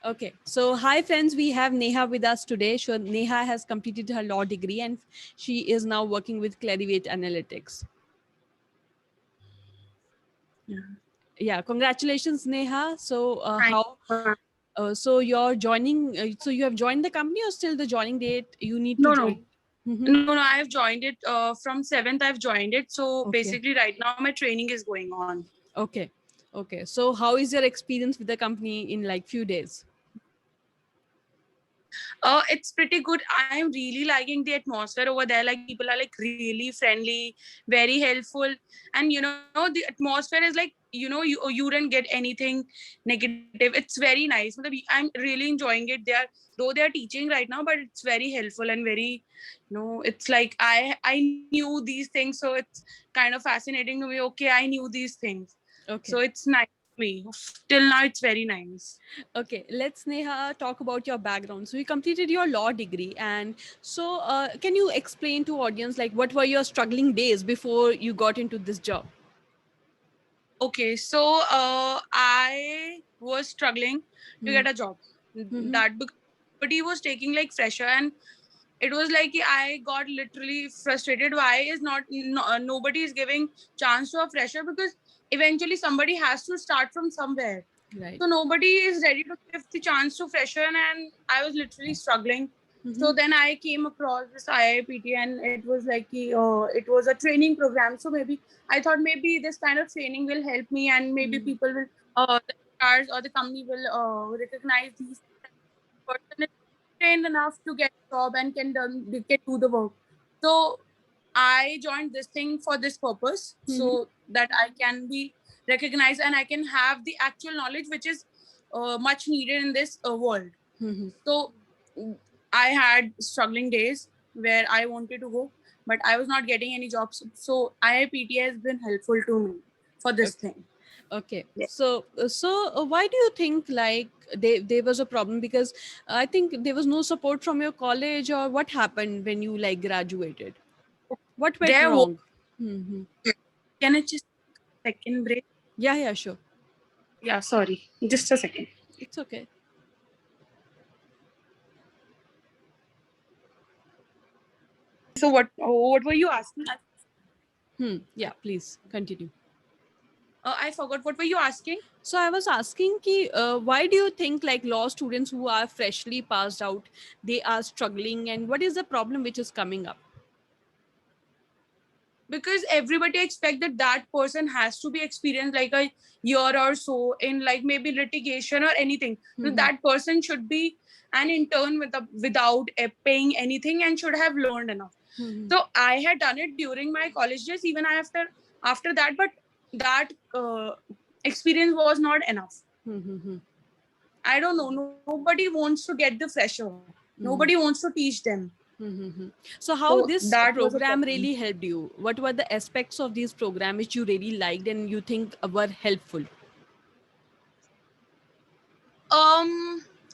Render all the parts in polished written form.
Okay, so hi friends, we have Neha with us today. So Neha has completed her law degree and she is now working with Clarivate Analytics. Yeah, congratulations, Neha. So Thank how? So you're joining. So you have joined the company, or still the joining date you need to No, no, join? Mm-hmm. no. I've joined it from 7th. I've joined it. So Okay. basically, right now my training is going on. Okay. Okay. So how is your experience with the company in like few days? It's pretty good. I am really liking the atmosphere over there. Like people are like really friendly, very helpful, and the atmosphere is like you don't get anything negative. It's very nice. I'm really enjoying it. They are teaching right now, but it's very helpful and very it's like I knew these things, so it's kind of fascinating to me. Okay, I knew these things, so Okay. it's nice to me. Till now, it's very nice. Okay, let's Neha talk about your background. So you completed your law degree, and so can you explain to audience like what were your struggling days before you got into this job? Okay, so I was struggling to Hmm. get a job. Mm-hmm. That but he was taking like fresher, and it was like I got literally frustrated. Why is nobody is giving chance to a fresher? Because eventually somebody has to start from somewhere. Right. So nobody is ready to give the chance to fresher, and I was literally struggling. Mm-hmm. So then I came across this IIPT, and it was like it was a training program. So maybe I thought maybe this kind of training will help me, and maybe people will, the stars or the company will recognize these person is trained enough to get a job and can do the work. So I joined this thing for this purpose, Mm-hmm. so that I can be recognized and I can have the actual knowledge which is much needed in this world. Mm-hmm. So I had struggling days where I wanted to go, but I was not getting any jobs. So IIPT has been helpful to me for this Okay. thing. Okay. Yeah. So why do you think like there was a problem? Because I think there was no support from your college, or what happened when you like graduated? What went There was, wrong? Mm-hmm. can I just second break? Yeah, yeah, sure. Yeah, sorry. Just a second. It's okay. So what were you asking? Yeah, please continue. I forgot. What were you asking? So I was asking ki, why do you think like law students who are freshly passed out, they are struggling, and what is the problem which is coming up? Because everybody expect that that person has to be experienced like a year or so in like maybe litigation or anything. So Mm-hmm. that person should be an intern without paying anything and should have learned enough. Mm-hmm. So I had done it during my college days, even after that, but that experience was not enough. Mm-hmm. I don't know. Nobody wants to get the fresher. Nobody Mm-hmm. wants to teach them. Mm-hmm. So how So this that was a program problem. really helped you? What were the aspects of this program which you really liked and you think were helpful?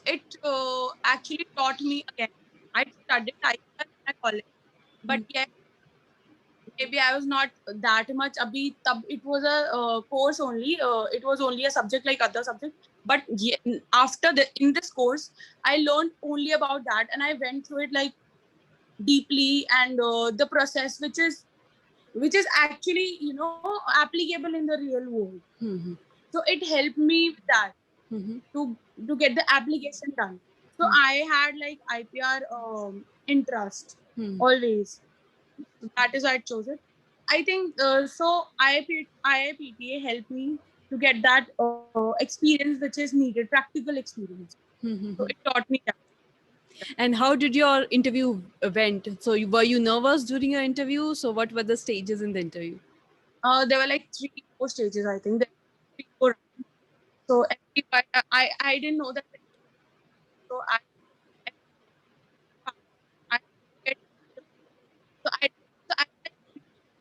It actually taught me again. I studied IPR in my college, but yeah, maybe I was not that much. It was a course only. It was only a subject like other subject. But after in this course, I learned only about that, and I went through it like deeply, and the process, which is actually applicable in the real world. Mm-hmm. So it helped me with that Mm-hmm. to to get the application done. So I had like IPR interest Mm-hmm. always. That is why I chose it. I think so. IIPTA helped me to get that experience which is needed, practical experience. So it Mm-hmm. taught me that. And how did your interview went? So were you nervous during your interview? So what were the stages in the interview? There were like 3 4 stages. I think there were 3 4 rounds. So I didn't know that. So I get so I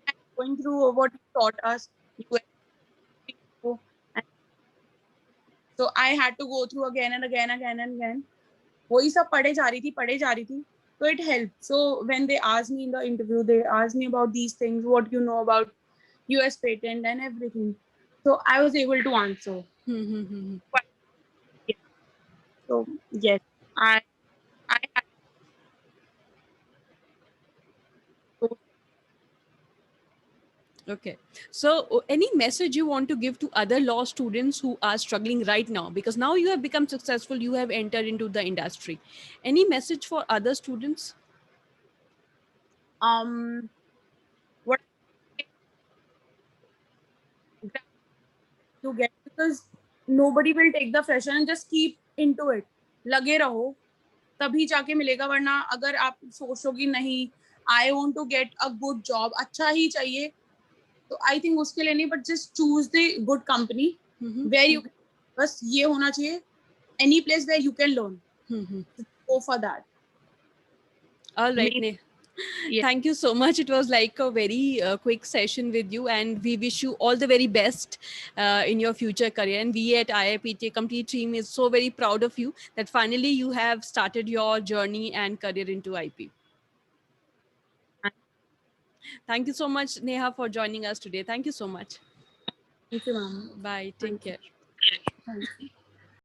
like going through what he taught us. US, and so I had to go through again and again. वही सब पढ़े जा रही थी. So it helped. So when they asked me in the interview, they asked me about these things, what you know about US patent and everything. So I was able to answer. Mm-hmm. But yeah, so yes, I had those. Okay. So, any message you want to give to other law students who are struggling right now? Because now you have become successful, you have entered into the industry. Any message for other students? What you get, because nobody will take the fresher, and just keep into it. लगे रहो, तभी जाके मिलेगा, वरना अगर आप सोचोगी नहीं I want to get a good job, अच्छा ही चाहिए, तो आई थिंक उसके लिए नहीं, but just choose the good company Mm-hmm. Where you, बस ये होना चाहिए, any place where you can learn, Mm-hmm. Go for that All right, man. ये thank you so much. It was like a very quick session with you, and we wish you all the very best in your future career. And we at IIPT Complete Team is so very proud of you that finally you have started your journey and career into IP. Thank you so much, Neha, for joining us today. Thank you so much. Thank you ma'am, Bye. Take thank care. You, thank you.